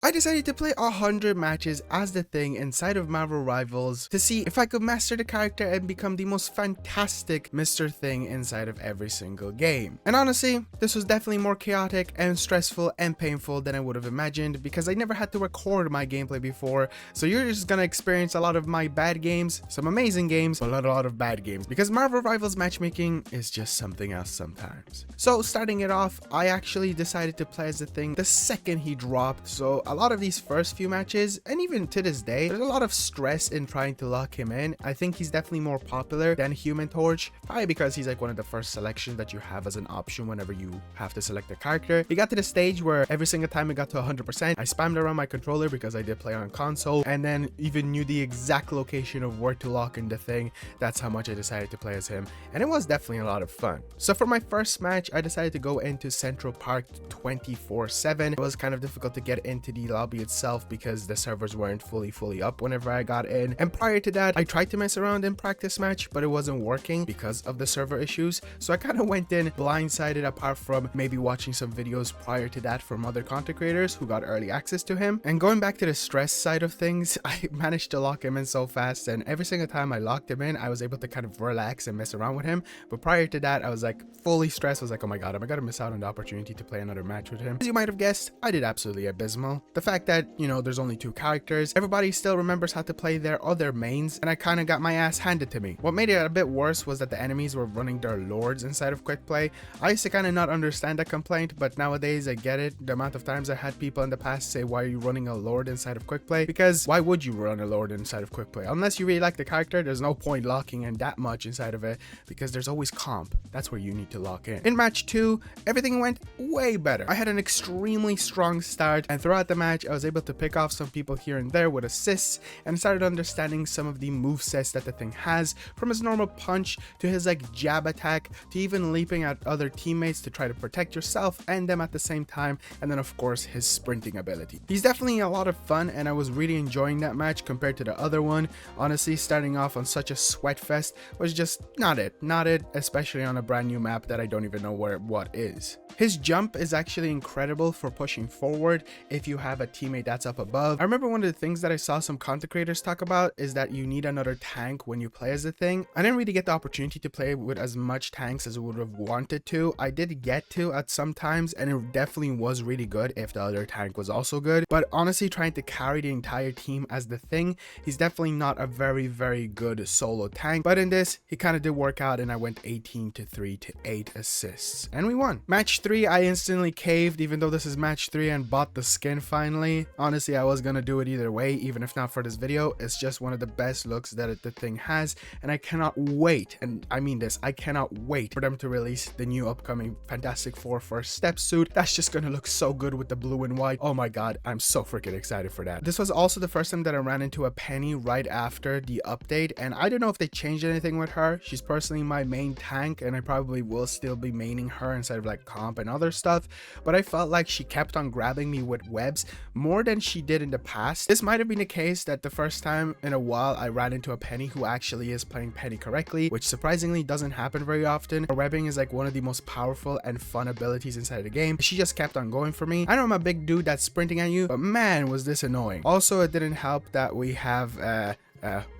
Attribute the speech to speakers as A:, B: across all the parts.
A: I decided to play 100 matches as the Thing inside of Marvel Rivals to see if I could master the character and become the most fantastic Mr. Thing inside of every single game. And honestly, this was definitely more chaotic and stressful and painful than I would have imagined because I never had to record my gameplay before, so you're just gonna experience a lot of my bad games, some amazing games, but a lot of bad games because Marvel Rivals matchmaking is just something else sometimes. So starting it off, I actually decided to play as the Thing the second he dropped, so a lot of these first few matches, and even to this day, there's a lot of stress in trying to lock him in. I think he's definitely more popular than Human Torch, probably because he's like one of the first selections that you have as an option whenever you have to select a character. He got to the stage where every single time it got to 100%, I spammed around my controller because I did play on console, and then even knew the exact location of where to lock in the Thing. That's how much I decided to play as him, and it was definitely a lot of fun. So for my first match, I decided to go into Central Park 24/7. It was kind of difficult to get into the lobby itself because the servers weren't fully up whenever I got in, and prior to that I tried to mess around in practice match, but it wasn't working because of the server issues, so I kind of went in blindsided, apart from maybe watching some videos prior to that from other content creators who got early access to him. And going back to the stress side of things, I managed to lock him in so fast, and every single time I locked him in I was able to kind of relax and mess around with him, but prior to that I was like fully stressed. I was like, oh my god, am I gonna miss out on the opportunity to play another match with him? As you might have guessed, I did absolutely abysmal. The fact that, you know, there's only 2 characters, everybody still remembers how to play their other mains, and I kind of got my ass handed to me. What made it a bit worse was that the enemies were running their lords inside of quick play. I used to kind of not understand that complaint, but nowadays I get it. The amount of times I had people in the past say, why are you running a lord inside of quick play? Because why would you run a lord inside of quick play? Unless you really like the character, there's no point locking in that much inside of it because there's always comp. That's where you need to lock in. In match 2, everything went way better. I had an extremely strong start, and throughout the match I was able to pick off some people here and there with assists, and started understanding some of the movesets that the Thing has, from his normal punch to his like jab attack to even leaping at other teammates to try to protect yourself and them at the same time, and then of course his sprinting ability. He's definitely a lot of fun, and I was really enjoying that match compared to the other one. Honestly, starting off on such a sweat fest was just not it, especially on a brand new map that I don't even know what is. His jump is actually incredible for pushing forward if you have a teammate that's up above. I remember one of the things that I saw some content creators talk about is that you need another tank when you play as a Thing. I didn't really get the opportunity to play with as much tanks as I would have wanted to. I did get to at some times, and it definitely was really good if the other tank was also good, but honestly trying to carry the entire team as the Thing, he's definitely not a very good solo tank. But in this, he kind of did work out, and I went 18-3 to 8 assists, and we won. Match 3, I instantly caved, even though this is match 3, and bought the skin finally. Honestly, I was gonna do it either way, even if not for this video. It's just one of the best looks that the Thing has, and I cannot wait, and I mean this, I cannot wait for them to release the new upcoming Fantastic Four first step suit. That's just gonna look so good with the blue and white. Oh my god, I'm so freaking excited for that. This was also the first time that I ran into a Penny right after the update, and I don't know if they changed anything with her. She's personally my main tank, and I probably will still be maining her instead of like comp and other stuff, but I felt like she kept on grabbing me with webs more than she did in the past. This might have been the case that the first time in a while I ran into a Penny who actually is playing Penny correctly, which surprisingly doesn't happen very often. Her webbing is like one of the most powerful and fun abilities inside the game. She just kept on going for me. I know I'm a big dude that's sprinting at you, but man was this annoying. Also, it didn't help that we have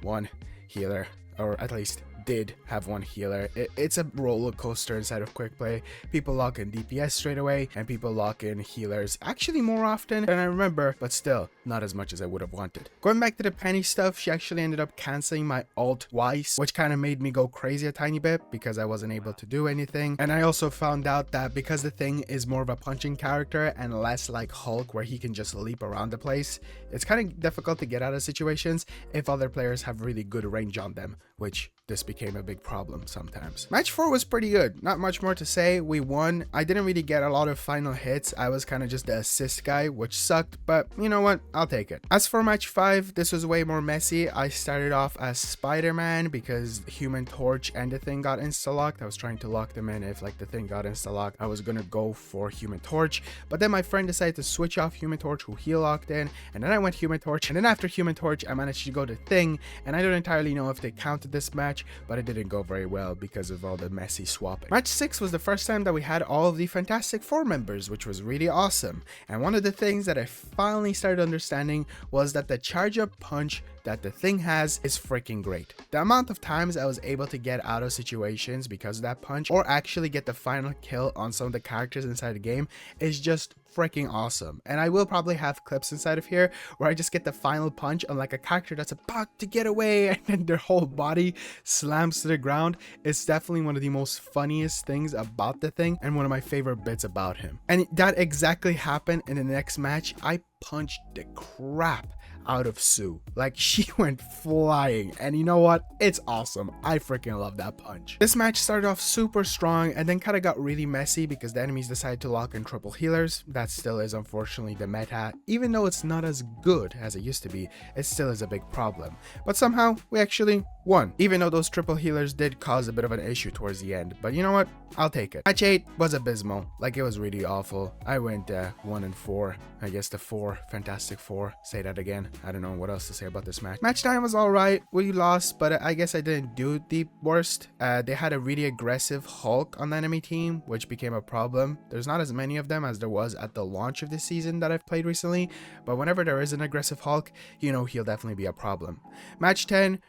A: one healer, or at least did have one healer. It's a roller coaster inside of quick play. People lock in DPS straight away, and people lock in healers actually more often than I remember, but still not as much as I would have wanted. Going back to the Penny stuff, she actually ended up canceling my ult twice, which kind of made me go crazy a tiny bit because I wasn't able to do anything. And I also found out that because the Thing is more of a punching character and less like Hulk where he can just leap around the place, it's kind of difficult to get out of situations if other players have really good range on them, which this became a big problem sometimes. Match 4 was pretty good. Not much more to say. We won. I didn't really get a lot of final hits. I was kind of just the assist guy, which sucked, but you know what? I'll take it. As for match 5, this was way more messy. I started off as Spider-Man because Human Torch and the Thing got insta-locked. I was trying to lock them in. If like the Thing got insta-locked, I was gonna go for Human Torch, but then my friend decided to switch off Human Torch, who he locked in, and then I went Human Torch, and then after Human Torch, I managed to go to Thing, and I don't entirely know if they counted this match, but it didn't go very well because of all the messy swapping. Match 6 was the first time that we had all of the Fantastic Four members, which was really awesome. And one of the things that I finally started understanding was that the charge up punch that the Thing has is freaking great. The amount of times I was able to get out of situations because of that punch, or actually get the final kill on some of the characters inside the game, is just freaking awesome. And I will probably have clips inside of here where I just get the final punch on like a character that's about to get away and then their whole body slams to the ground. It's definitely one of the most funniest things about the Thing and one of my favorite bits about him. And that exactly happened in the next match. I punched the crap out of Sue. Like, she went flying, and you know what? It's awesome. I freaking love that punch. This match started off super strong and then kind of got really messy because the enemies decided to lock in triple healers. That still is unfortunately the meta. Even though it's not as good as it used to be, it still is a big problem. But somehow we actually won, even though those triple healers did cause a bit of an issue towards the end. But you know what? I'll take it. Match 8 was abysmal. Like, it was really awful. I went 1-4. I guess the Fantastic Four. Say that again. I don't know what else to say about this match. Match 9 was alright. We lost, but I guess I didn't do the worst. They had a really aggressive Hulk on the enemy team, which became a problem. There's not as many of them as there was at the launch of this season that I've played recently, but whenever there is an aggressive Hulk, you know he'll definitely be a problem. Match 10,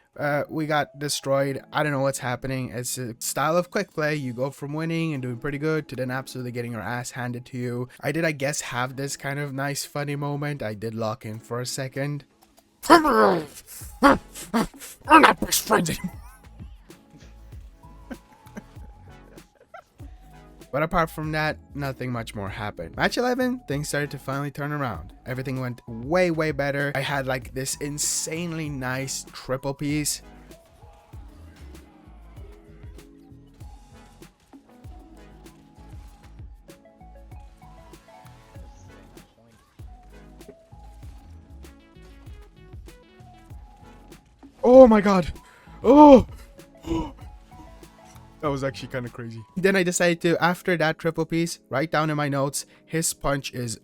A: we got destroyed. I don't know what's happening. It's a style of quick play. You go from winning and doing pretty good to then absolutely getting your ass handed to you. I did, I guess, have this kind of nice funny moment. I did lock in for a second. We're not best friends anymore. But apart from that, nothing much more happened. Match 11, things started to finally turn around. Everything went way better. I had like this insanely nice triple piece. Oh my god. Oh. That was actually kind of crazy. Then I decided to, after that triple piece, write down in my notes, his punch is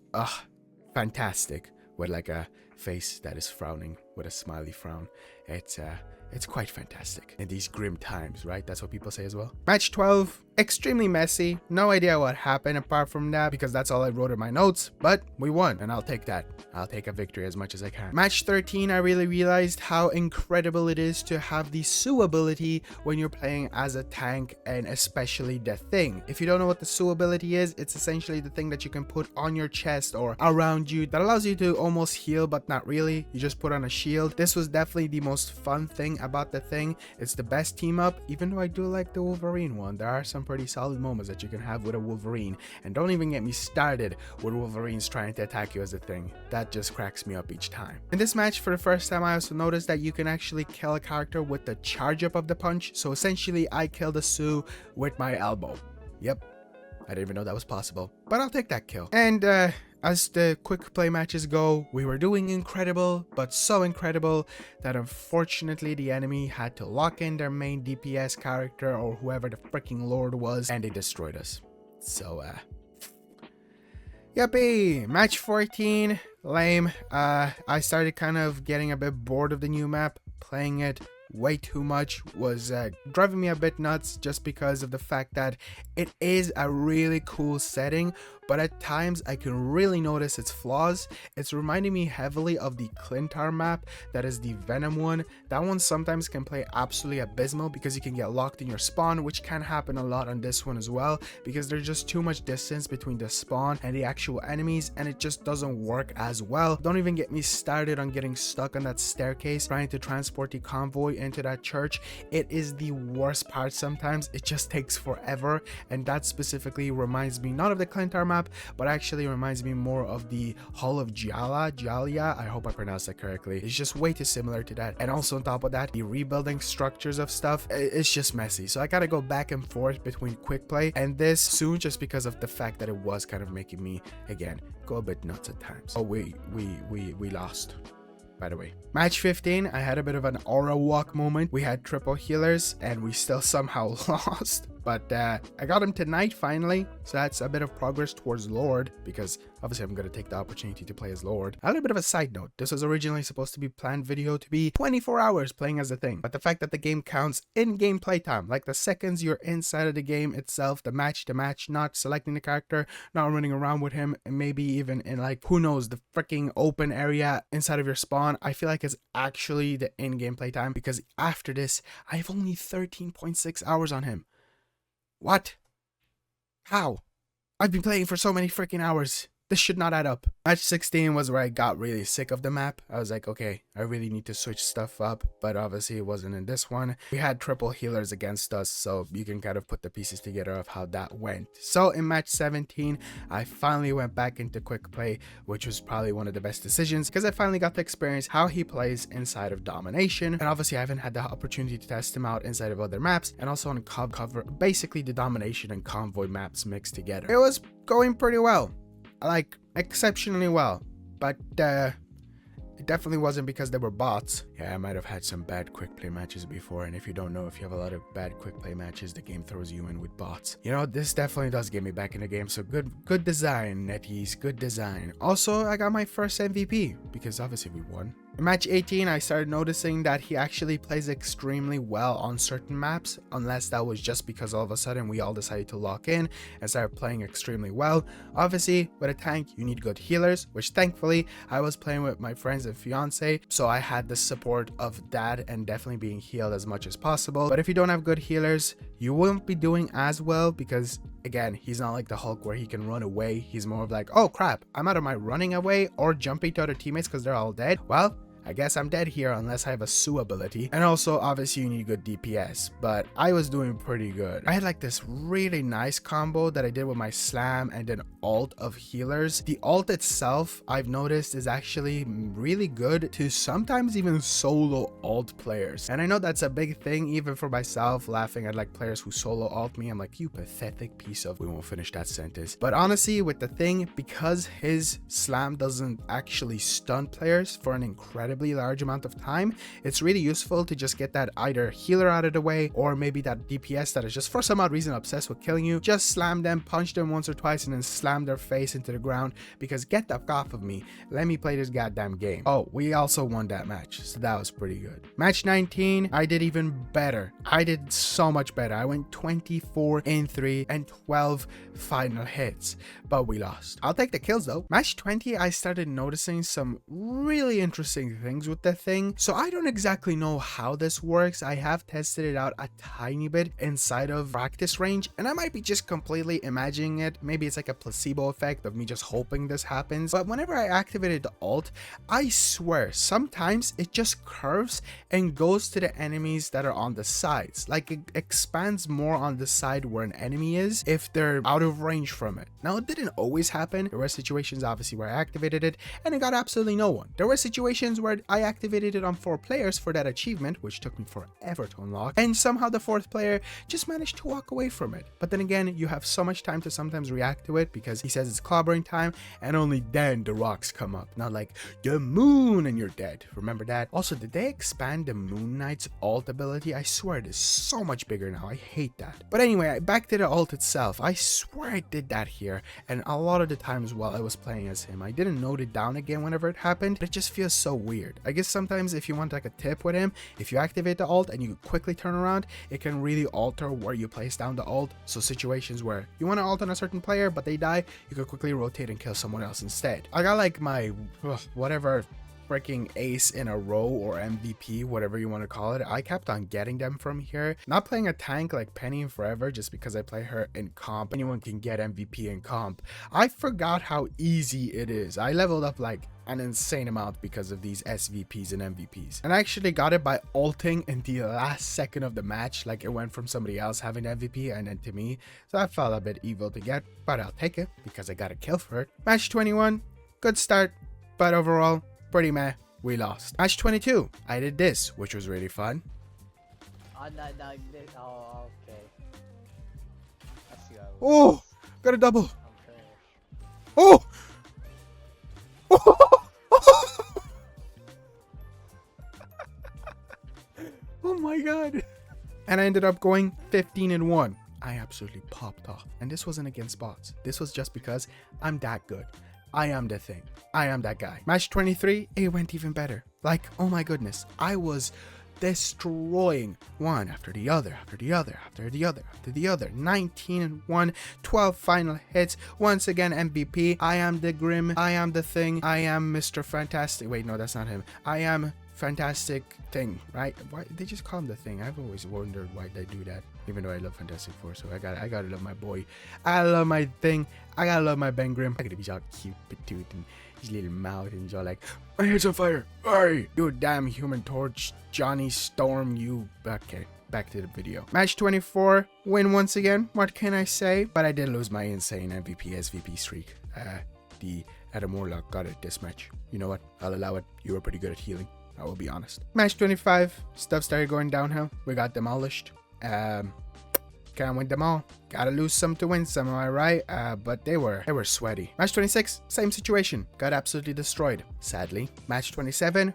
A: fantastic, with like a face that is frowning with a smiley frown. It's quite fantastic in these grim times, right? That's what people say as well. Match 12, extremely messy. No idea what happened apart from that, because that's all I wrote in my notes, but we won, and I'll take that. I'll take a victory as much as I can. Match 13, I really realized how incredible it is to have the Sue ability when you're playing as a tank, and especially the Thing. If you don't know what the Sue ability is, it's essentially the thing that you can put on your chest or around you that allows you to almost heal, but not really. You just put on a shield. This was definitely the most fun thing about the Thing. It's the best team up, even though I do like the Wolverine one. There are some pretty solid moments that you can have with a Wolverine, and don't even get me started with Wolverines trying to attack you as a Thing. That just cracks me up each time. In this match, for the first time, I also noticed that you can actually kill a character with the charge up of the punch. So essentially, I killed a Sue with my elbow. Yep, I didn't even know that was possible, but I'll take that kill. And as the quick play matches go, we were doing incredible, but so incredible that unfortunately the enemy had to lock in their main DPS character or whoever the freaking lord was, and they destroyed us. So yuppie. Match 14, lame. I started kind of getting a bit bored of the new map. Playing it way too much was driving me a bit nuts, just because of the fact that it is a really cool setting, but at times I can really notice its flaws. It's reminding me heavily of the Clintar map, that is the Venom one. That one sometimes can play absolutely abysmal because you can get locked in your spawn, which can happen a lot on this one as well, because there's just too much distance between the spawn and the actual enemies, and it just doesn't work as well. Don't even get me started on getting stuck on that staircase trying to transport the convoy into that church. It is the worst part sometimes. It just takes forever, and that specifically reminds me not of the Clintar map, but actually reminds me more of the Hall of Jalia. I hope I pronounced that correctly. It's just way too similar to that. And also on top of that, the rebuilding structures of stuff, it's just messy. So I gotta go back and forth between quick play and this soon, just because of the fact that it was kind of making me, again, go a bit nuts at times. Oh, we lost, by the way. Match 15, I had a bit of an aura walk moment. We had triple healers and we still somehow lost. but I got him tonight finally, so that's a bit of progress towards Lord, because obviously I'm going to take the opportunity to play as Lord. A little bit of a side note, this was originally supposed to be planned video to be 24 hours playing as the Thing, but the fact that the game counts in-game playtime, like the seconds you're inside of the game itself, the match to match, not selecting the character, not running around with him, and maybe even in like, who knows, the freaking open area inside of your spawn, I feel like it's actually the in-game playtime, because after this, I have only 13.6 hours on him. What? How? I've been playing for so many freaking hours. This should not add up. Match 16 was where I got really sick of the map. I was like, okay, I really need to switch stuff up, but obviously it wasn't in this one. We had triple healers against us, so you can kind of put the pieces together of how that went. So in match 17, I finally went back into quick play, which was probably one of the best decisions, because I finally got to experience how he plays inside of domination. And obviously I haven't had the opportunity to test him out inside of other maps, and also on cover, basically the domination and convoy maps mixed together. It was going pretty well. Like, exceptionally well, but it definitely wasn't because they were bots. Yeah, I might have had some bad quick play matches before, and if you don't know, if you have a lot of bad quick play matches, the game throws you in with bots. You know, this definitely does get me back in the game, so good design, NetEase, good design. Also, I got my first MVP, because obviously we won. In match 18, I started noticing that he actually plays extremely well on certain maps, unless that was just because all of a sudden we all decided to lock in and started playing extremely well. Obviously, with a tank, you need good healers, which thankfully I was playing with my friends and fiance, so I had the support of that and definitely being healed as much as possible. But if you don't have good healers, you won't be doing as well, because again, he's not like the Hulk where he can run away. He's more of like, oh crap, I'm out of my running away or jumping to other teammates because they're all dead. Well, I guess I'm dead here unless I have a Sue ability. And also, obviously, you need good DPS, but I was doing pretty good. I had like this really nice combo that I did with my slam and then ult of healers. The ult itself, I've noticed, is actually really good to sometimes even solo ult players. And I know that's a big thing, even for myself, laughing at like players who solo ult me. I'm like, you pathetic piece of... We won't finish that sentence. But honestly, with the Thing, because his slam doesn't actually stun players for an incredible large amount of time, it's really useful to just get that either healer out of the way, or maybe that DPS that is just for some odd reason obsessed with killing you. Just slam them, punch them once or twice, and then slam their face into the ground, because get the fuck off of me, let me play this goddamn game. Oh, we also won that match, so that was pretty good. Match 19, I did even better. I did so much better. I went 24 in 3 and 12 final hits, but we lost. I'll take the kills though. Match 20, I started noticing some really interesting things with the Thing. So I don't exactly know how this works. I have tested it out a tiny bit inside of practice range, and I might be just completely imagining it. Maybe it's like a placebo effect of me just hoping this happens. But whenever I activated the ult, I swear sometimes it just curves and goes to the enemies that are on the sides. Like it expands more on the side where an enemy is if they're out of range from it. Now, it didn't always happen. There were situations obviously where I activated it and it got absolutely no one. There were situations where I activated it on 4 players for that achievement, which took me forever to unlock, and somehow the 4th player just managed to walk away from it. But then again, you have so much time to sometimes react to it, because he says it's clobbering time, and only then the rocks come up, not like the moon and you're dead. Remember that? Also, did they expand the Moon Knight's ult ability? I swear it is so much bigger now. I hate that. But anyway, back to the ult itself. I swear I did that here, and a lot of the times while I was playing as him, I didn't note it down again whenever it happened. It just feels so weird. I guess sometimes if you want like a tip with him, if you activate the ult and you quickly turn around, it can really alter where you place down the ult. So situations where you want to ult on a certain player but they die, you can quickly rotate and kill someone else instead. I got like my whatever freaking ace in a row, or MVP, whatever you want to call it. I kept on getting them from here. Not playing a tank like Penny in forever just because I play her in comp. Anyone can get MVP in comp. I forgot how easy it is. I leveled up like an insane amount because of these SVPs and MVPs. And I actually got it by ulting in the last second of the match. Like it went from somebody else having MVP and then to me. So I felt a bit evil to get, but I'll take it because I got a kill for it. Match 21, good start, but overall, pretty meh. We lost. Match 22, I did this, which was really fun.
B: Oh, okay. I see how it
A: Oh, got a double.
B: okay.
A: Oh! Oh my god. And I ended up going 15 and 1. I absolutely popped off. And this wasn't against bots. This was just because I'm that good. I am the thing. I am that guy. Match 23, it went even better. Like, oh my goodness. I was destroying one after the other, after the other, after the other, after the other. 19-1, 12 final hits. Once again, MVP. I am the Grim. I am the thing. I am Mr. Fantastic. Wait, no, that's not him. I am Fantastic Thing, right? Why they just call him the Thing? I've always wondered why they do that. Even though I love Fantastic Four, so I gotta love my boy. I love my thing. I gotta love my Ben Grimm. I gotta be all cute, petite, and his little mouth, and he's all like, my head's on fire. Hey, you damn Human Torch, Johnny Storm, you. Okay, back to the video. Match 24, win once again. What can I say? But I did lose my insane MVP SVP streak. The Adam Warlock got it this match. You know what? I'll allow it. You were pretty good at healing. I will be honest. Match 25, stuff started going downhill. We got demolished. Can't win them all. Gotta lose some to win some, am I right? But they were sweaty. Match 26, same situation. Got absolutely destroyed. Sadly. Match 27,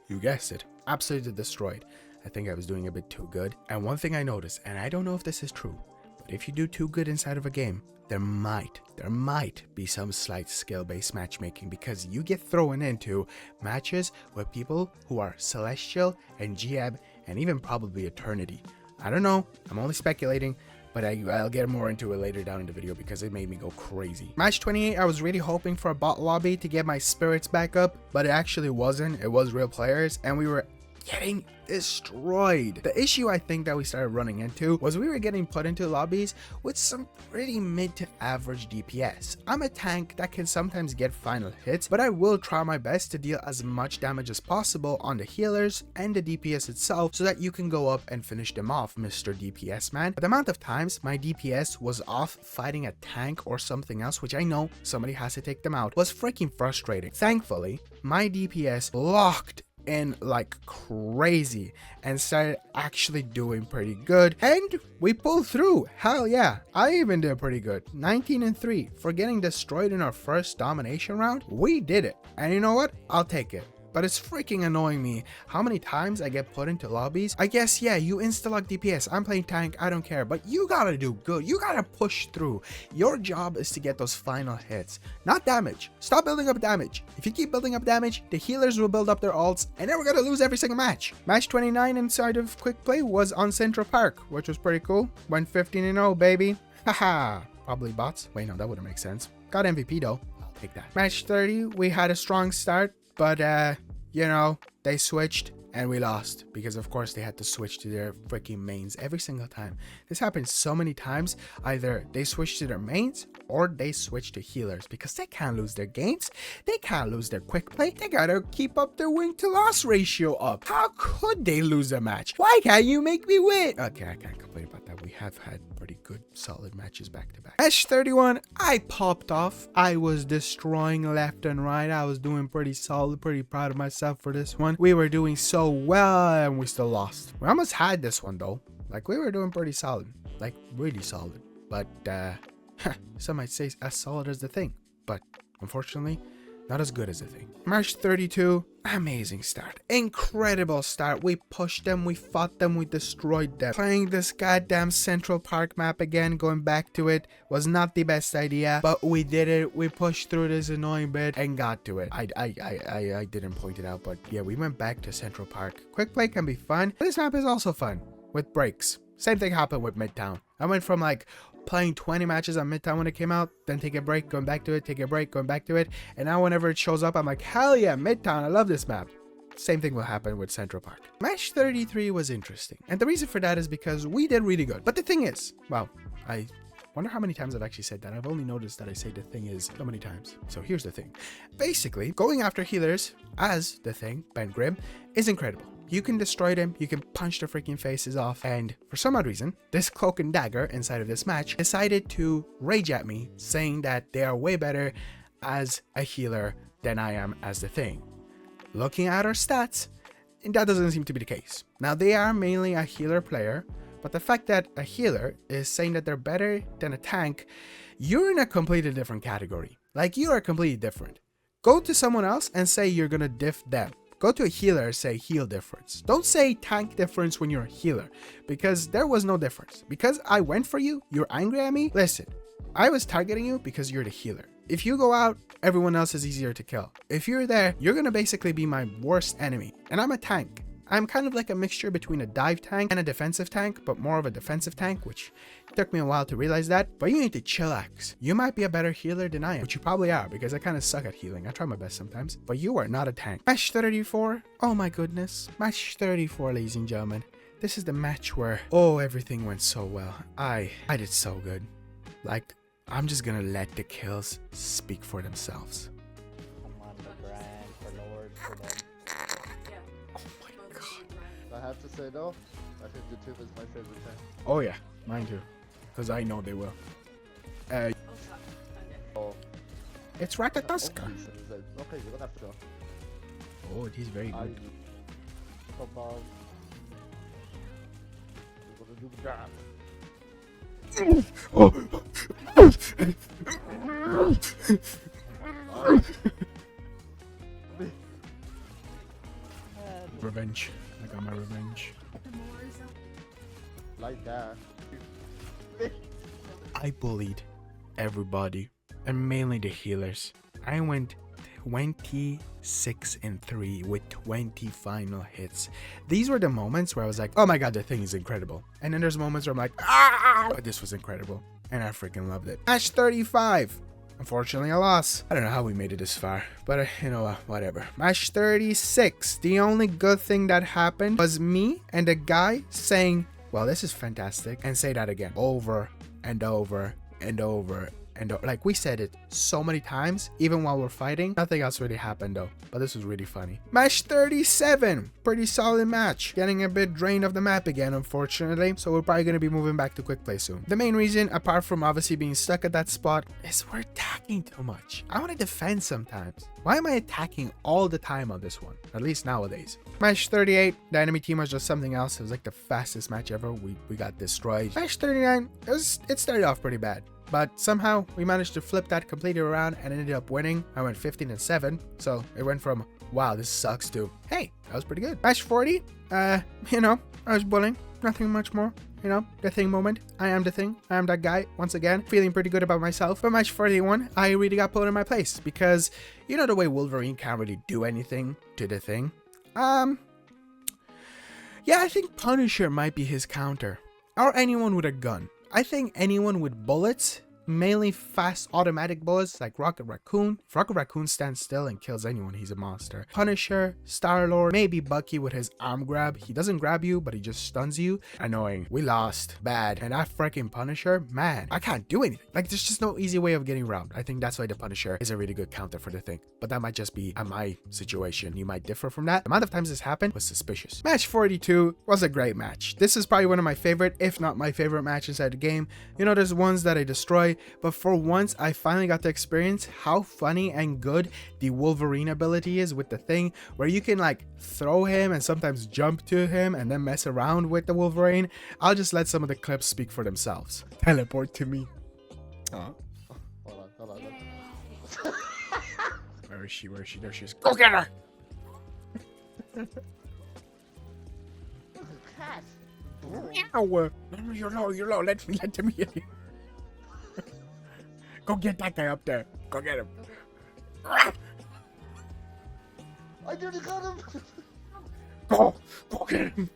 A: you guessed it. Absolutely destroyed. I think I was doing a bit too good. And one thing I noticed, and I don't know if this is true, but if you do too good inside of a game, there might be some slight skill-based matchmaking, because you get thrown into matches with people who are Celestial and GM and even probably Eternity. I don't know, I'm only speculating, but I'll get more into it later down in the video because it made me go crazy. Match 28, I was really hoping for a bot lobby to get my spirits back up, but it actually wasn't. It was real players, and we were getting destroyed. The issue I think that we started running into was we were getting put into lobbies with some pretty mid to average DPS. I'm a tank that can sometimes get final hits, but I will try my best to deal as much damage as possible on the healers and the DPS itself so that you can go up and finish them off, Mr. DPS man. But the amount of times my DPS was off fighting a tank or something else, which I know somebody has to take them out, was freaking frustrating. Thankfully, my DPS locked in like crazy and started actually doing pretty good, and we pulled through. Hell yeah, I even did pretty good. 19-3 for getting destroyed in our first domination round. We did it, and you know what, I'll take it. But it's freaking annoying me how many times I get put into lobbies. I guess, yeah, you insta-lock DPS. I'm playing tank, I don't care. But you gotta do good. You gotta push through. Your job is to get those final hits, not damage. Stop building up damage. If you keep building up damage, the healers will build up their ults, and then we're gonna lose every single match. Match 29 inside of Quick Play was on Central Park, which was pretty cool. Went 15-0, baby. Haha. Probably bots. Wait, no, that wouldn't make sense. Got MVP though. I'll take that. Match 30, we had a strong start, but you know, they switched and we lost because of course they had to switch to their freaking mains every single time. This happens so many times. Either they switch to their mains or they switch to healers because they can't lose their games. They can't lose their quick play. They gotta keep up their win to loss ratio up. How could they lose a match? Why can't you make me win? Okay, I can't complain about that. We have had pretty good solid matches back to back. Match 31, I popped off. I was destroying left and right. I was doing pretty solid, pretty proud of myself for this one. We were doing so well and we still lost. We almost had this one though. Like we were doing pretty solid, like really solid. But some might say as solid as the thing, but unfortunately not as good as the thing. Match 32, amazing start, incredible start. We pushed them, we fought them, we destroyed them. Playing this goddamn Central Park map again, going back to it, was not the best idea, but we did it. We pushed through this annoying bit and got to it. I didn't point it out, but yeah, we went back to Central Park. Quick play can be fun, but this map is also fun with breaks. Same thing happened with Midtown. I went from like playing 20 matches on Midtown when it came out, then take a break, going back to it, take a break, going back to it, and now whenever it shows up, I'm like, hell yeah, Midtown, I love this map. Same thing will happen with Central Park. Match 33 was interesting, and the reason for that is because we did really good. But the thing is, wow, I wonder how many times I've actually said that. I've only noticed that I say the thing is so many times. So here's the thing. Basically, going after healers as the thing, Ben Grimm, is incredible. You can destroy them, you can punch their freaking faces off, and for some odd reason, this Cloak and Dagger inside of this match decided to rage at me, saying that they are way better as a healer than I am as the thing. Looking at our stats, that doesn't seem to be the case. Now, they are mainly a healer player, but the fact that a healer is saying that they're better than a tank, you're in a completely different category. Like, you are completely different. Go to someone else and say you're gonna diff them. go to a healer and say heal difference. Don't say tank difference when you're a healer, because there was no difference. Because I went for you, you're angry at me? Listen, I was targeting you because you're the healer. If you go out, everyone else is easier to kill. If you're there, you're gonna basically be my worst enemy. And I'm a tank. I'm kind of like a mixture between a dive tank and a defensive tank, but more of a defensive tank, which took me a while to realize that. But you need to chillax. You might be a better healer than I am, which you probably are, because I kind of suck at healing. I try my best sometimes, but you are not a tank. Match 34. Oh my goodness. Match 34, ladies and gentlemen. This is the match where, oh, everything went so well. I did so good. Like, I'm just gonna let the kills speak for themselves.
B: Come on, the brand for Lord for them. I have to say though, I think YouTube is my favorite tank.
A: Oh yeah, mine too. Because I know they will.
B: Oh.
A: It's Ratatoska.
B: Okay, you don't have to.
A: Oh, it is very good.
B: Come on. You're gonna do that. Revenge. I got my revenge. Like that.
A: I bullied everybody, and mainly the healers. I went 26-3 with 20 final hits. These were the moments where I was like, oh my god, the thing is incredible. And then there's moments where I'm like, ah, this was incredible. And I freaking loved it. Match 35. Unfortunately, I lost. I don't know how we made it this far, but you know what, whatever. Match 36. The only good thing that happened was me and the guy saying, well, this is fantastic, and say that again over and over and over and over. Like, we said it so many times, even while we're fighting. Nothing else really happened though, but this was really funny. Match 37. Pretty solid match. Getting a bit drained of the map again, unfortunately, so we're probably going to be moving back to quick play soon. The main reason, apart from obviously being stuck at that spot, is we're attacking too much. I want to defend sometimes. Why am I attacking all the time on this one? At least nowadays. Match 38. The enemy team was just something else. It was like the fastest match ever. We got destroyed. Match 39. It started off pretty bad, but somehow we managed to flip that completely around and ended up winning. I went 15-7, so it went from wow, this sucks to hey, that was pretty good. Match 40. You know, I was bullying. Nothing much more. You know, the thing moment. I am the thing. I am that guy. Once again, feeling pretty good about myself. But match 41, I really got put in my place because you know the way Wolverine can't really do anything to the thing. Yeah, I think Punisher might be his counter. Or anyone with a gun. I think anyone with bullets, mainly fast automatic bullets like Rocket Raccoon. If Rocket Raccoon stands still and kills anyone, he's a monster. Punisher, Star-Lord, maybe Bucky with his arm grab. He doesn't grab you, but he just stuns you. Annoying. We lost. Bad. And that freaking Punisher, man, I can't do anything. Like, there's just no easy way of getting around. I think that's why the Punisher is a really good counter for the thing. But that might just be my situation. You might differ from that. The amount of times this happened was suspicious. Match 42 was a great match. This is probably one of my favorite, if not my favorite match inside the game. You know, there's ones that I destroy, but for once I finally got to experience how funny and good the Wolverine ability is with the thing where you can like throw him and sometimes jump to him and then mess around with the Wolverine. I'll just let some of the clips speak for themselves. Teleport to me. Oh.
B: Hold on.
A: Where is she? There she is. Go get her! Ow. You're low. Let me heal you. Go get that guy up there. Go get him.
B: I nearly got him.
A: Go get him.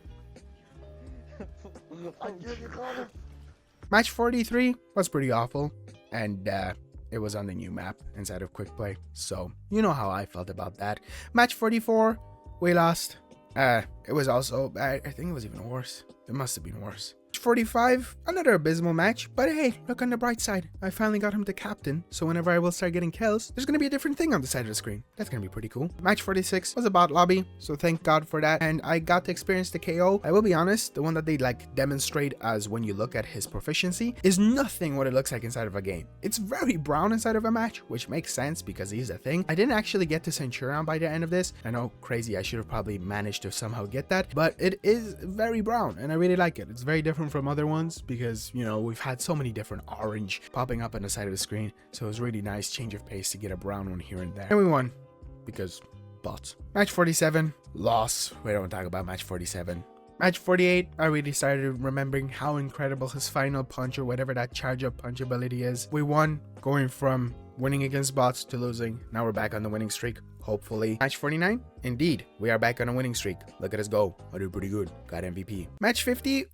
B: I nearly got him.
A: Match 43 was pretty awful, and it was on the new map inside of quick play, so you know how I felt about that. Match 44, we lost. It was also, I think it was even worse. It must have been worse. 45, another abysmal match, but hey, look on the bright side. I finally got him to captain, so whenever I will start getting kills, there's gonna be a different thing on the side of the screen. That's gonna be pretty cool. Match 46 was a bot lobby, so thank God for that, and I got to experience the KO. I will be honest, the one that they like demonstrate as when you look at his proficiency is nothing what it looks like inside of a game. It's very brown inside of a match, which makes sense because he's a thing. I didn't actually get to Centurion by the end of this. I know, crazy, I should have probably managed to somehow get that, but it is very brown, and I really like it. It's very different from other ones because, you know, we've had so many different orange popping up on the side of the screen, so it was really nice change of pace to get a brown one here and there. And we won because bots. Match 47, loss. We don't talk about match 47. Match 48, I really started remembering how incredible his final punch or whatever that charge up punch ability is. We won, going from winning against bots to losing. Now we're back on the winning streak, hopefully. Match 49, indeed, we are back on a winning streak. Look at us go. I did pretty good. Got MVP. Match 50,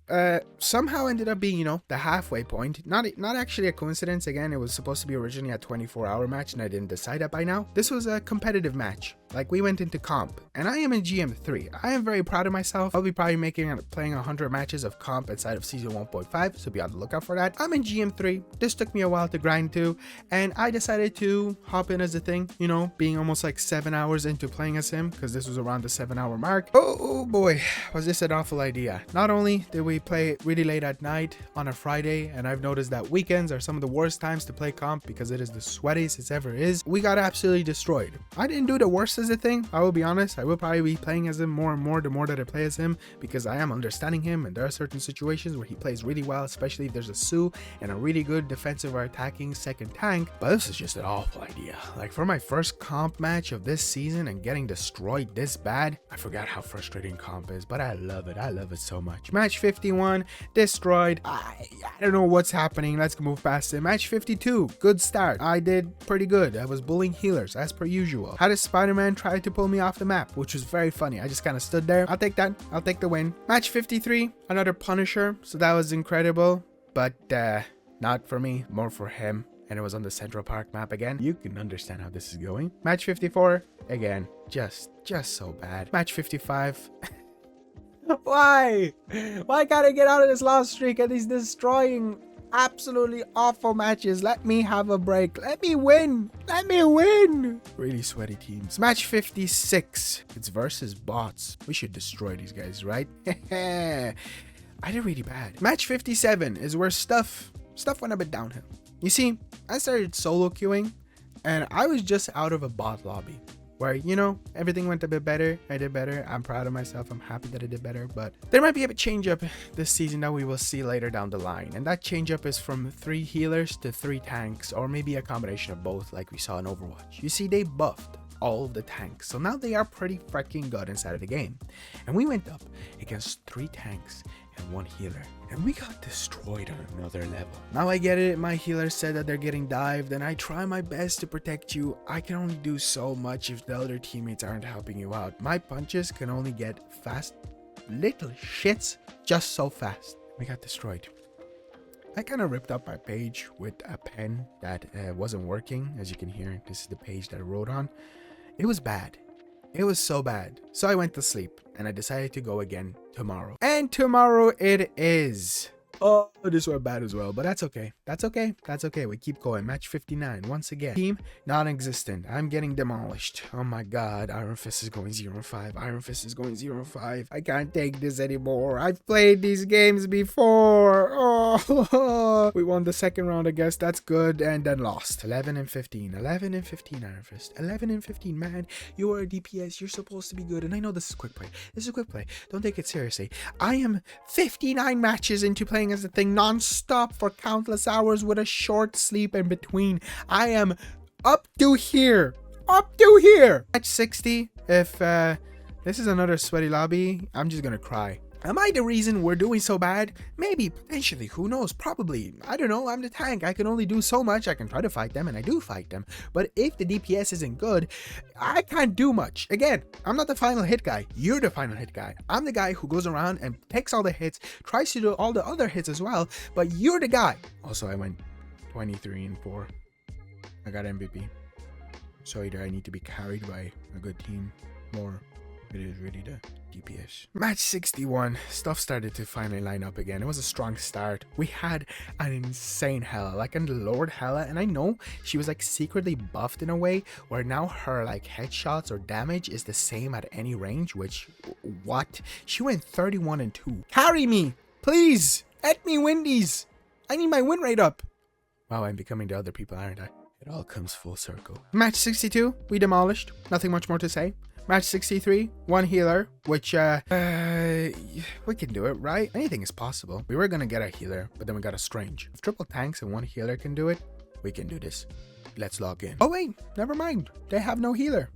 A: somehow ended up being, you know, the halfway point. Not actually a coincidence. Again, it was supposed to be originally a 24-hour match, and I didn't decide that by now. This was a competitive match. Like, we went into comp, and I am in GM3. I am very proud of myself. I'll be probably playing 100 matches of comp inside of season 1.5, so be on the lookout for that. I'm in GM3. This took me a while to grind to, and I decided to hop in as a thing, you know, being almost like 7 hours into playing as him, because this was around the 7-hour mark. Oh boy, was this an awful idea. Not only did we play really late at night on a Friday, and I've noticed that weekends are some of the worst times to play comp because it is the sweatiest it ever is, we got absolutely destroyed. I didn't do the worst as a thing, I will be honest. I will probably be playing as him more and more the more that I play as him, because I am understanding him, and there are certain situations where he plays really well, especially if there's a Sue and a really good defensive or attacking second tank. But this is just an awful idea. Like, for my first comp match of this season and getting destroyed this bad, I forgot how frustrating comp is, but I love it. I love it so much. Match 51, destroyed. I don't know what's happening. Let's move past it. Match 52, good start. I did pretty good. I was bullying healers as per usual. Had a Spider-Man try to pull me off the map, which was very funny. I just kind of stood there. I'll take that. I'll take the win. Match 53, another Punisher. So that was incredible, but not for me, more for him. And it was on the Central Park map again. You can understand how this is going. Match 54, again, just so bad. Match 55. Why can't I get out of this loss streak and he's destroying absolutely awful matches? Let me have a break. Let me win. Let me win. Really sweaty teams. Match 56. It's versus bots. We should destroy these guys, right? I did really bad. Match 57 is where stuff went a bit downhill. You see, I started solo queuing, and I was just out of a bot lobby where, you know, everything went a bit better. I did better. I'm proud of myself. I'm happy that I did better, but there might be a change up this season that we will see later down the line. And that change up is from 3 healers to 3 tanks, or maybe a combination of both like we saw in Overwatch. You see, they buffed all of the tanks, so now they are pretty freaking good inside of the game. And we went up against 3 tanks and 1 healer, and we got destroyed on another level. Now I get it, my healer said that they're getting dived, and I try my best to protect you. I can only do so much if the other teammates aren't helping you out. My punches can only get fast little shits just so fast. We got destroyed. I kind of ripped up my page with a pen that wasn't working. As you can hear, this is the page that I wrote on. It was bad. It was so bad. So I went to sleep, and I decided to go again tomorrow. And tomorrow it is. Oh, this went bad as well, but that's okay. That's okay. That's okay. We keep going. Match 59. Once again, team non-existent. I'm getting demolished. Oh my god. Iron Fist is going 0-5. Iron Fist is going 0-5. I can't take this anymore. I've played these games before. Oh, we won the second round, I guess. That's good. And then lost. 11-15. 11-15, Iron Fist. 11-15, man. You are a DPS. You're supposed to be good. And I know this is quick play. This is quick play. Don't take it seriously. I am 59 matches into playing as a thing non-stop for countless hours with a short sleep in between. I am up to here. Match 60. If this is another sweaty lobby, I'm just gonna cry. Am I the reason we're doing so bad? Maybe, potentially, who knows? Probably. I don't know, I'm the tank. I can only do so much. I can try to fight them, and I do fight them. But if the DPS isn't good, I can't do much. Again, I'm not the final hit guy. You're the final hit guy. I'm the guy who goes around and takes all the hits, tries to do all the other hits as well, but you're the guy. Also, I went 23-4. I got MVP. So either I need to be carried by a good team, or it is really the DPS. Match 61. Stuff started to finally line up again. It was a strong start. We had an insane Hela, like a Lord Hela, and I know she was like secretly buffed in a way where now her like headshots or damage is the same at any range, which, what? She went 31-2. Carry me, please. Let me win these. I need my win rate up. Wow, I'm becoming the other people, aren't I? It all comes full circle. Match 62. We demolished. Nothing much more to say. Match 63, 1 healer, which, we can do it, right? Anything is possible. We were gonna get a healer, but then we got a strange. If triple tanks and 1 healer can do it, we can do this. let's log in. Oh wait, never mind. They have no healer.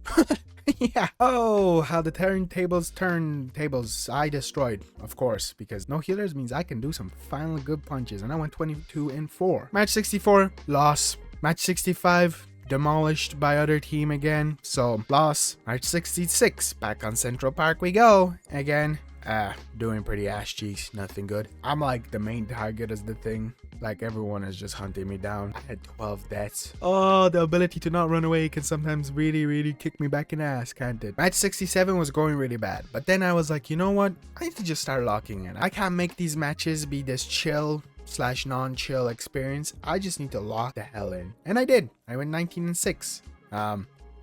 A: Yeah. Oh, how the turntables I destroyed, of course, because no healers means I can do some final good punches, and I went 22-4. Match 64, loss. Match 65, demolished by other team again, so loss. Match 66, back on Central Park we go again. Doing pretty ass cheeks, nothing good. I'm like the main target as the thing. Like everyone is just hunting me down. I had 12 deaths. Oh, the ability to not run away can sometimes really kick me back in the ass, can't it? Match 67 was going really bad, but then I was like, you know what? I need to just start locking in. I can't make these matches be this chill / non-chill experience. I just need to lock the hell in. And I did. I went 19-6.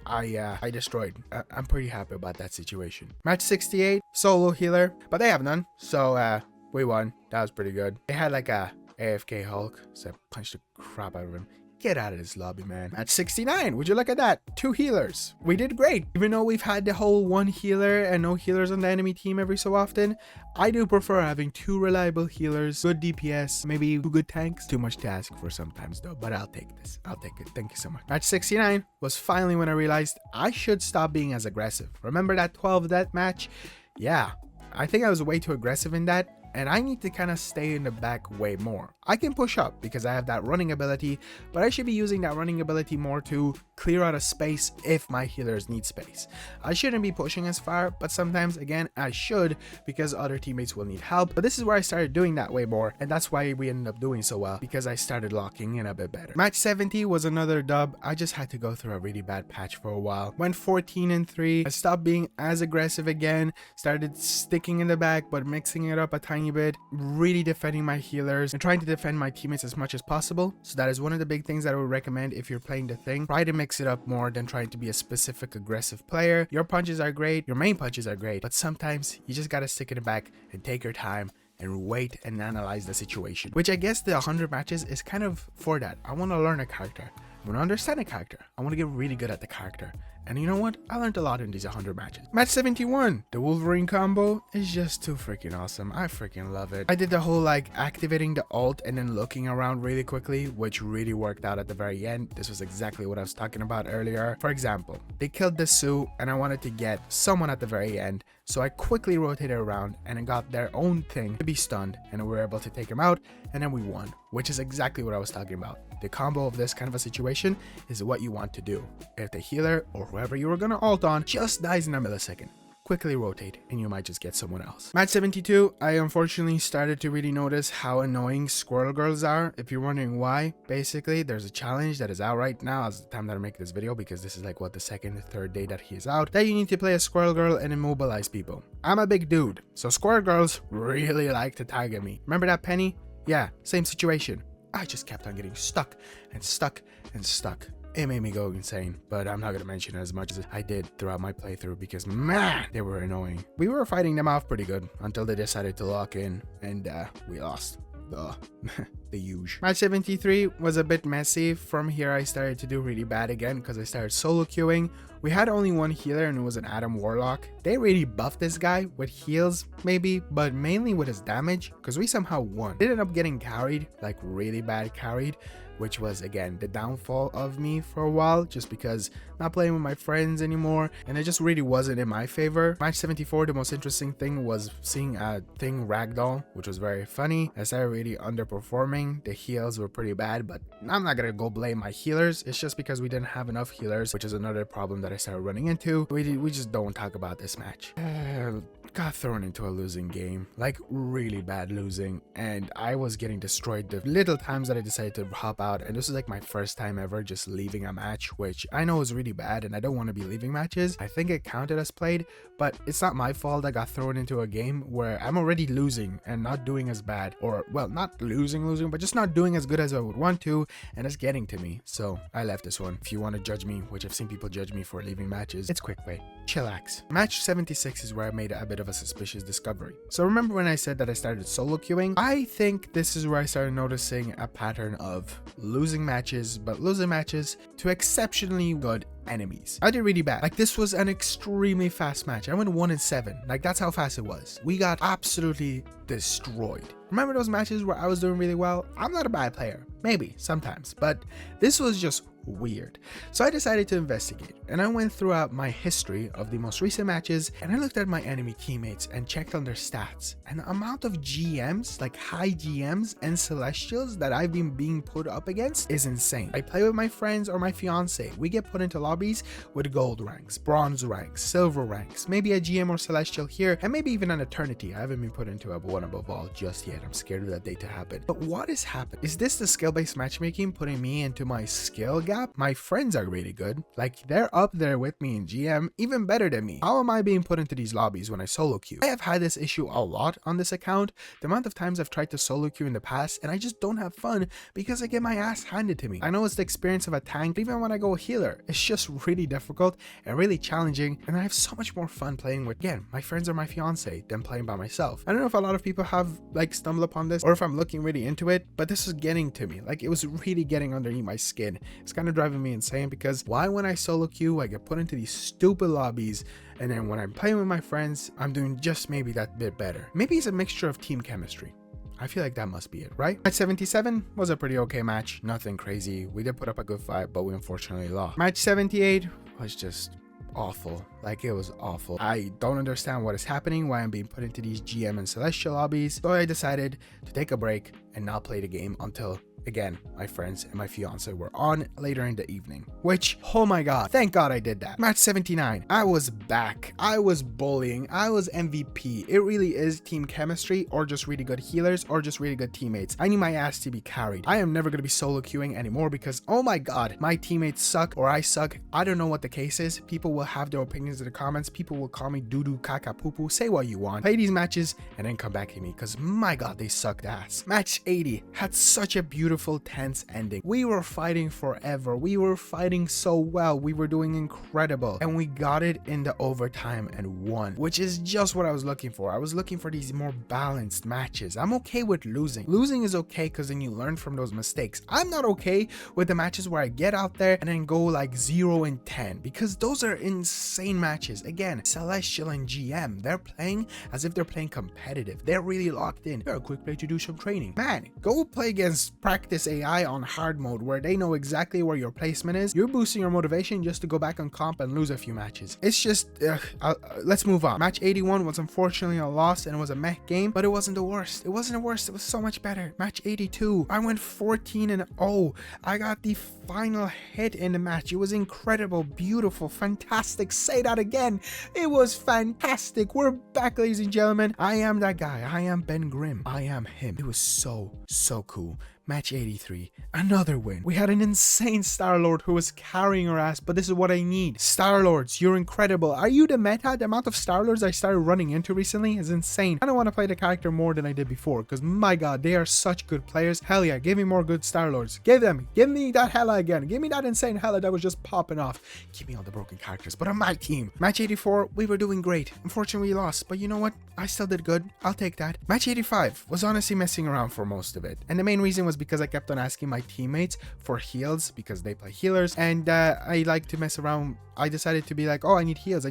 A: I destroyed. I'm pretty happy about that situation. Match 68, solo healer, but they have none. So we won. That was pretty good. They had like a AFK Hulk, so I punched the crap out of him. Get out of this lobby, man. Match 69, would you look at that? 2 healers. We did great. Even though we've had the whole 1 healer and no healers on the enemy team every so often, I do prefer having 2 reliable healers, good DPS, maybe 2 good tanks. Too much to ask for sometimes though, but I'll take this. I'll take it. Thank you so much. Match 69 was finally when I realized I should stop being as aggressive. Remember that 12 death match? Yeah, I think I was way too aggressive in that. And I need to kind of stay in the back way more. I can push up because I have that running ability, but I should be using that running ability more to clear out a space if my healers need space. I shouldn't be pushing as far, but sometimes again I should because other teammates will need help. But this is where I started doing that way more, and that's why we ended up doing so well, because I started locking in a bit better. Match 70 was another dub. I just had to go through a really bad patch for a while. Went 14-3. I stopped being as aggressive again, started sticking in the back but mixing it up a tiny bit, really defending my healers and trying to defend my teammates as much as possible. So that is one of the big things that I would recommend if you're playing the thing. Try to mix it up more than trying to be a specific aggressive player. Your punches are great, your main punches are great, but sometimes you just gotta stick in the back and take your time and wait and analyze the situation, which I guess the 100 matches is kind of for that. I want to learn a character, I want to understand a character, I want to get really good at the character. And you know what? I learned a lot in these 100 matches. Match 71, the Wolverine combo is just too freaking awesome. I freaking love it. I did the whole like activating the ult and then looking around really quickly, which really worked out at the very end. This was exactly what I was talking about earlier. For example, they killed the Sue and I wanted to get someone at the very end. So I quickly rotated around and it got their own thing to be stunned, and we were able to take him out, and then we won, which is exactly what I was talking about. The combo of this kind of a situation is what you want to do. If the healer or whoever you were gonna ult on just dies in a millisecond, quickly rotate and you might just get someone else. Match 72, I unfortunately started to really notice how annoying squirrel girls are. If you're wondering why, basically there's a challenge that is out right now as the time that I make this video, because this is like what, the second or third day that he is out, that you need to play a squirrel girl and immobilize people. I'm a big dude, so squirrel girls really like to target me. Remember that Penny? Yeah, same situation. I just kept on getting stuck and stuck and stuck. It made me go insane, but I'm not going to mention it as much as I did throughout my playthrough because, man, they were annoying. We were fighting them off pretty good until they decided to lock in, and we lost. The huge. Match 73 was a bit messy. From here, I started to do really bad again because I started solo queuing. We had only one healer and it was an Adam Warlock. They really buffed this guy with heals maybe, but mainly with his damage because we somehow won. It ended up getting carried, like really bad carried, which was again the downfall of me for a while, just because not playing with my friends anymore, and it just really wasn't in my favor. Match 74, the most interesting thing was seeing a thing ragdoll, which was very funny. I started really underperforming. The heals were pretty bad, but I'm not gonna go blame my healers. It's just because we didn't have enough healers, which is another problem that I started running into. We just don't talk about this match. Got thrown into a losing game, like really bad losing, and I was getting destroyed the little times that I decided to hop out, and this is like my first time ever just leaving a match, which I know is really bad and I don't want to be leaving matches. I think it counted as played, but it's not my fault I got thrown into a game where I'm already losing and not doing as bad, or well, not losing, but just not doing as good as I would want to, and it's getting to me. So I left this one. If you want to judge me, which I've seen people judge me for leaving matches, it's quick way. Chillax. Match 76 is where I made a bit of a suspicious discovery. So remember when I said that I started solo queuing? I think this is where I started noticing a pattern of losing matches, but losing matches to exceptionally good enemies. I did really bad. Like, this was an extremely fast match. I went 1-7. Like, that's how fast it was. We got absolutely destroyed. Remember those matches where I was doing really well? I'm not a bad player. Maybe sometimes, but this was just weird. So I decided to investigate, and I went throughout my history of the most recent matches, and I looked at my enemy teammates and checked on their stats, and the amount of GMs, like high GMs and Celestials that I've been being put up against is insane. I play with my friends or my fiance. We get put into lobbies with gold ranks, bronze ranks, silver ranks, maybe a GM or Celestial here, and maybe even an Eternity. I haven't been put into a one above all just yet. I'm scared of that day to happen. But what is happening? Is this the skill-based matchmaking putting me into my skill gap? My friends are really good. Like, they're up there with me in GM, even better than me. How am I being put into these lobbies when I solo queue? I have had this issue a lot on this account. The amount of times I've tried to solo queue in the past, and I just don't have fun because I get my ass handed to me. I know it's the experience of a tank, even when I go healer, it's just really difficult and really challenging, and I have so much more fun playing with, again, my friends or my fiance than playing by myself. I don't know if a lot of people have like stumbled upon this or if I'm looking really into it, but this is getting to me. Like, it was really getting underneath my skin. It's kind of driving me insane because why when I solo queue I get put into these stupid lobbies, and then when I'm playing with my friends I'm doing just maybe that bit better. Maybe it's a mixture of team chemistry. I feel like that must be it, right? Match 77 was a pretty okay match, nothing crazy. We did put up a good fight, but we unfortunately lost. Match 78 was just awful. Like, it was awful. I don't understand what is happening, why I'm being put into these GM and Celestial lobbies. So I decided to take a break and not play the game until, again, my friends and my fiance were on later in the evening, which, oh my god, thank god I did that. Match 79, I was back. I was bullying. I was MVP. It really is team chemistry, or just really good healers, or just really good teammates. I need my ass to be carried. I am never going to be solo queuing anymore because, oh my god, my teammates suck or I suck. I don't know what the case is. People will have their opinions in the comments. People will call me doo-doo, caca, poo-poo. Say what you want. Play these matches and then come back to me because, my god, they sucked ass. Match 80 had such a beautiful, tense ending. We were fighting forever. We were fighting so well. We were doing incredible, and we got it in the overtime and won, which is just what I was looking for. I was looking for these more balanced matches. I'm okay with losing. Losing is okay because then you learn from those mistakes. I'm not okay with the matches where I get out there and then go like 0-10 because those are insane matches. Again, Celestial and GM, they're playing as if they're playing competitive. They're really locked in. They're a quick play to do some training. Man, go play against practice AI on hard mode where they know exactly where your placement is. You're boosting your motivation just to go back on comp and lose a few matches. It's just, let's move on. Match 81 was unfortunately a loss and it was a meh game, but it wasn't the worst. It wasn't the worst. It was so much better. Match 82, I went 14-0. I got the final hit in the match. It was incredible, beautiful, fantastic. Say that again. It was fantastic. We're back, ladies and gentlemen. I am that guy. I am Ben Grimm. I am him. It was so cool. Match 83, another win. We had an insane Star-Lord who was carrying our ass, but this is what I need. Star-Lords, you're incredible. Are you the meta? The amount of Star-Lords I started running into recently is insane. I don't want to play the character more than I did before, because my god, they are such good players. Hell yeah, give me more good Star-Lords. Give me that Hela again. Give me that insane Hela that was just popping off. Give me all the broken characters, but on my team. Match 84, we were doing great. Unfortunately, we lost, but you know what? I still did good. I'll take that. Match 85 was honestly messing around for most of it, and the main reason was because I kept on asking my teammates for heals because they play healers, and I like to mess around. I decided to be like, oh, I need heals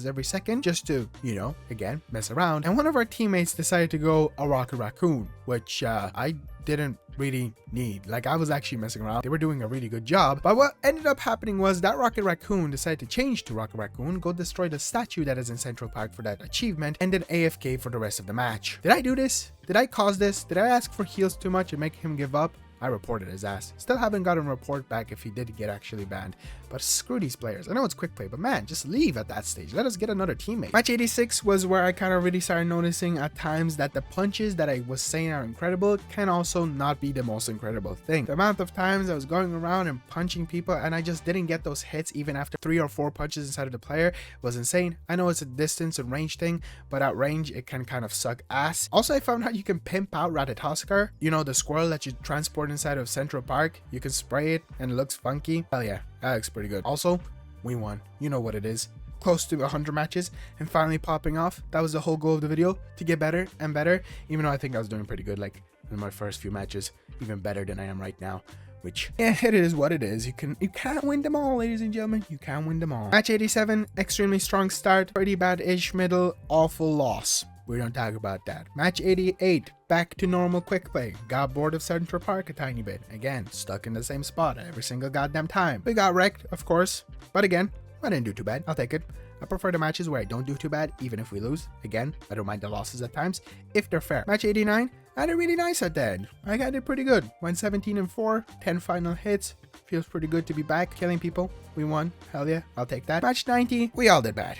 A: every second, just to, you know, again, mess around. And one of our teammates decided to go a Rocket Raccoon, which I didn't really need. Like, I was actually messing around. They were doing a really good job, but what ended up happening was that Rocket Raccoon decided to change to Rocket Raccoon, go destroy the statue that is in Central Park for that achievement, and then AFK for the rest of the match. Did I do this? Did I cause this? Did I ask for heals too much and make him give up? I reported his ass. Still haven't gotten a report back if he did get actually banned. But screw these players. I know it's quick play, but man, just leave at that stage. Let us get another teammate. Match 86 was where I kind of really started noticing at times that the punches that I was saying are incredible can also not be the most incredible thing. The amount of times I was going around and punching people and I just didn't get those hits even after 3 or 4 punches inside of the player was insane. I know it's a distance and range thing, but at range it can kind of suck ass. Also, I found out you can pimp out Ratatoskar. You know, the squirrel that you transport inside of Central Park. You can spray it and it looks funky. Hell yeah, that looks pretty good. Also, we won. You know what it is. Close to 100 matches and finally popping off. That was the whole goal of the video, to get better and better, even though I think I was doing pretty good like in my first few matches, even better than I am right now. Which, yeah, it is what it is. You can't win them all, ladies and gentlemen. You can't win them all. Match 87, extremely strong start, pretty bad-ish middle, awful loss. we don't talk about that. Match 88, back to normal quick play. Got bored of Central Park a tiny bit. Again, stuck in the same spot every single goddamn time. We got wrecked, of course, but again, I didn't do too bad. I'll take it. I prefer the matches where I don't do too bad, even if we lose. Again, I don't mind the losses at times, if they're fair. Match 89, I had it really nice at the end. I got it pretty good. Went 17-4, 10 final hits. Feels pretty good to be back, killing people. We won. Hell yeah, I'll take that. Match 90, we all did bad.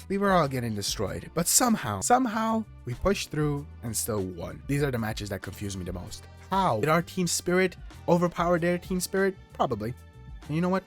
A: We were all getting destroyed, but somehow we pushed through and still won. These are the matches that confuse me the most. How did our team spirit overpower their team spirit? Probably. And you know what?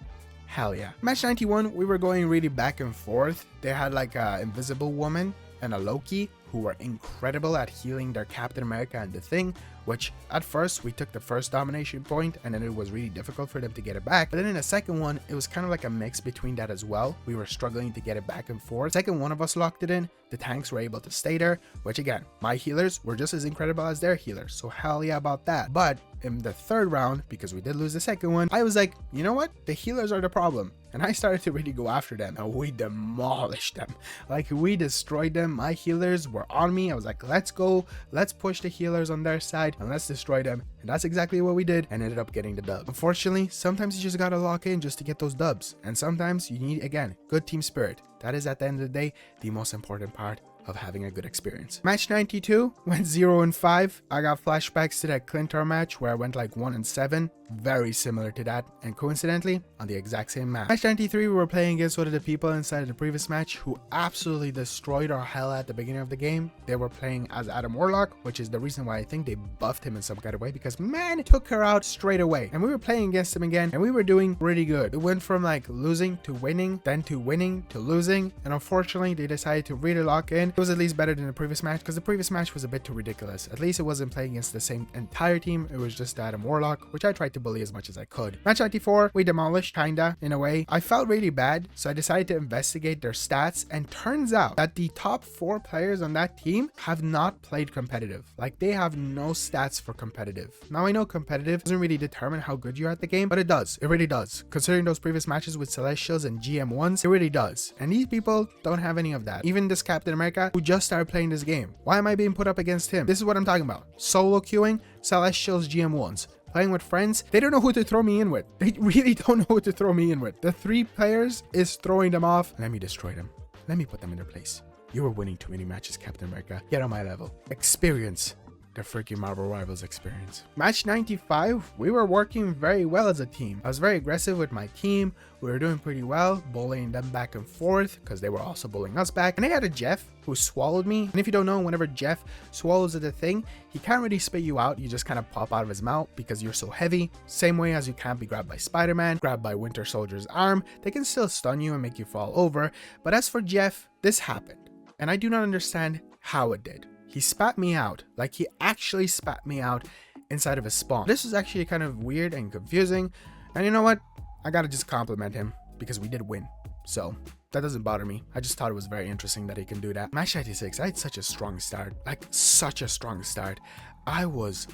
A: Hell yeah. Match 91, we were going really back and forth. They had like a Invisible Woman and a Loki who were incredible at healing their Captain America and the Thing, which at first we took the first domination point and then it was really difficult for them to get it back. But then in the second one, it was kind of like a mix between that as well. We were struggling to get it back and forth. Second one of us locked it in. The tanks were able to stay there, which again, my healers were just as incredible as their healers. So hell yeah about that. But in the third round, because we did lose the second one, I was like, you know what? The healers are the problem. And I started to really go after them and we demolished them. Like we destroyed them. My healers were on me. I was like, let's go. Let's push the healers on their side and let's destroy them. And that's exactly what we did and ended up getting the dub. Unfortunately, sometimes you just gotta lock in just to get those dubs. And sometimes you need, again, good team spirit. That is at the end of the day, the most important part of having a good experience. Match 92 went 0-5. I got flashbacks to that Clintar match where I went like 1-7, very similar to that, and coincidentally on the exact same map. Match 93, we were playing against one of the people inside of the previous match who absolutely destroyed our hell at the beginning of the game. They were playing as Adam Warlock, which is the reason why I think they buffed him in some kind of way, because man, it took her out straight away. And we were playing against him again and we were doing pretty good. It went from like losing to winning, then to winning to losing, and unfortunately they decided to really lock in. It was at least better than the previous match because the previous match was a bit too ridiculous. At least it wasn't playing against the same entire team. It was just Adam Warlock, which I tried to bully as much as I could. Match 94, we demolished kinda in a way. I felt really bad, so I decided to investigate their stats, and turns out that the top 4 players on that team have not played competitive. Like they have no stats for competitive. Now I know competitive doesn't really determine how good you are at the game, but it does. It really does. Considering those previous matches with Celestials and GM1s, it really does. And these people don't have any of that. Even this Captain America who just started playing this game. Why am I being put up against him? This is what I'm talking about. Solo queuing, Celestials, GM1s. Playing with friends, they don't know who to throw me in with. They really don't know who to throw me in with. The 3 players is throwing them off. Let me destroy them. Let me put them in their place. You were winning too many matches, Captain America. Get on my level. Experience the freaking Marvel Rivals experience. Match 95, we were working very well as a team. I was very aggressive with my team. We were doing pretty well, bullying them back and forth because they were also bullying us back. And they had a Jeff who swallowed me. And if you don't know, whenever Jeff swallows the Thing, he can't really spit you out. You just kind of pop out of his mouth because you're so heavy. Same way as you can't be grabbed by Spider-Man, grabbed by Winter Soldier's arm. They can still stun you and make you fall over. But as for Jeff, this happened. And I do not understand how it did. He spat me out, like he actually spat me out inside of his spawn. This was actually kind of weird and confusing. And you know what? I gotta just compliment him because we did win. So that doesn't bother me. I just thought it was very interesting that he can do that. Match 96, I had such a strong start. Like such a strong start. I was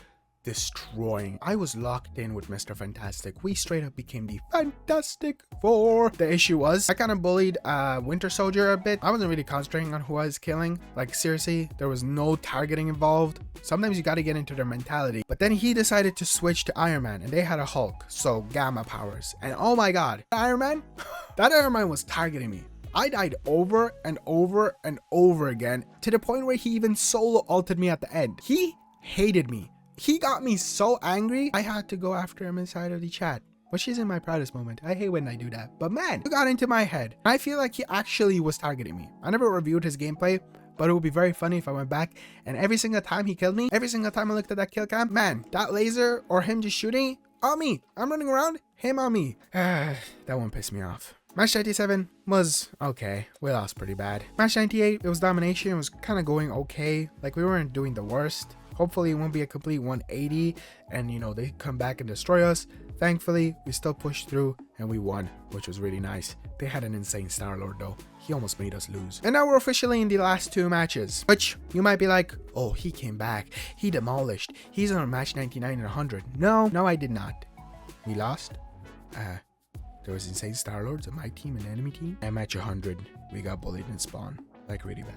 A: destroying. I was locked in with Mr. Fantastic. We straight up became the Fantastic Four. The issue was I kind of bullied Winter Soldier a bit. I wasn't really concentrating on who I was killing. Like seriously, there was no targeting involved. Sometimes you got to get into their mentality. But then he decided to switch to Iron Man and they had a Hulk. So gamma powers. And oh my God, Iron Man, that Iron Man was targeting me. I died over and over and over again to the point where he even solo ulted me at the end. He hated me. He got me so angry, I had to go after him inside of the chat, which isn't my proudest moment. I hate when I do that. But man, it got into my head. I feel like he actually was targeting me. I never reviewed his gameplay, but it would be very funny if I went back and every single time he killed me, every single time I looked at that kill cam, man, that laser or him just shooting on me. I'm running around, him on me. That one pissed me off. Match 97 was okay. We lost pretty bad. Match 98, it was domination. It was kind of going okay. Like we weren't doing the worst. Hopefully it won't be a complete 180 and you know they come back and destroy us. Thankfully we still pushed through and we won, which was really nice. They had an insane Star-Lord though. He almost made us lose. And now we're officially in the last 2 matches, which you might be like, oh, he came back, he demolished, he's on match 99 and 100. No, I did not. We lost. There was insane Star-Lords on my team and enemy team. And match 100 we got bullied in spawn, like really bad.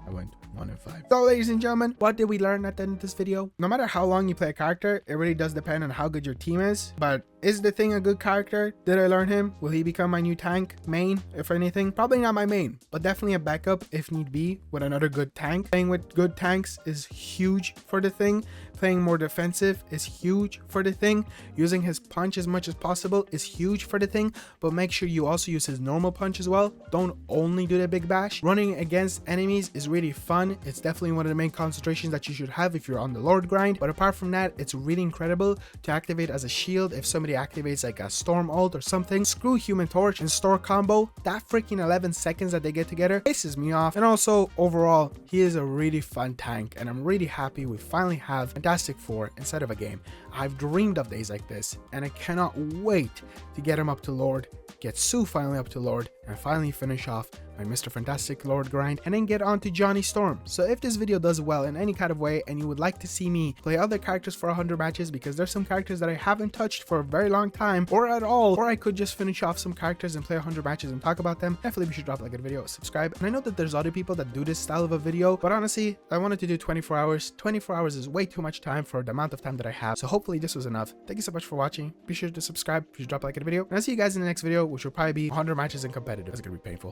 A: I went 1-5. So ladies and gentlemen, what did we learn at the end of this video? No matter how long you play a character, it really does depend on how good your team is. But is the Thing a good character? Did I learn him? Will he become my new tank main, if anything? Probably not my main, but definitely a backup if need be with another good tank. Playing with good tanks is huge for the Thing. Playing more defensive is huge for the Thing. Using his punch as much as possible is huge for the Thing, but make sure you also use his normal punch as well. Don't only do the big bash. Running against enemies is really fun. It's definitely one of the main concentrations that you should have if you're on the Lord grind. But apart from that, it's really incredible to activate as a shield if somebody activates like a storm ult or something. Screw Human Torch and Store combo. That freaking 11 seconds that they get together pisses me off. And also overall, he is a really fun tank, and I'm really happy we finally have Fantastic Four inside of a game. I've dreamed of days like this, and I cannot wait to get him up to Lord, get Sue finally up to Lord, and finally finish off my Mr. Fantastic Lord grind, and then get on to Johnny Storm. So if this video does well in any kind of way, and you would like to see me play other characters for 100 matches, because there's some characters that I haven't touched for a very long time, or at all, or I could just finish off some characters and play 100 matches and talk about them, definitely be sure to drop a like on the video, subscribe. And I know that there's other people that do this style of a video, but honestly, I wanted to do 24 hours. 24 hours is way too much time for the amount of time that I have, so hopefully this was enough. Thank you so much for watching. Be sure to subscribe, be sure to drop a like on the video, and I'll see you guys in the next video, which will probably be 100 matches and competitive. It's gonna be painful.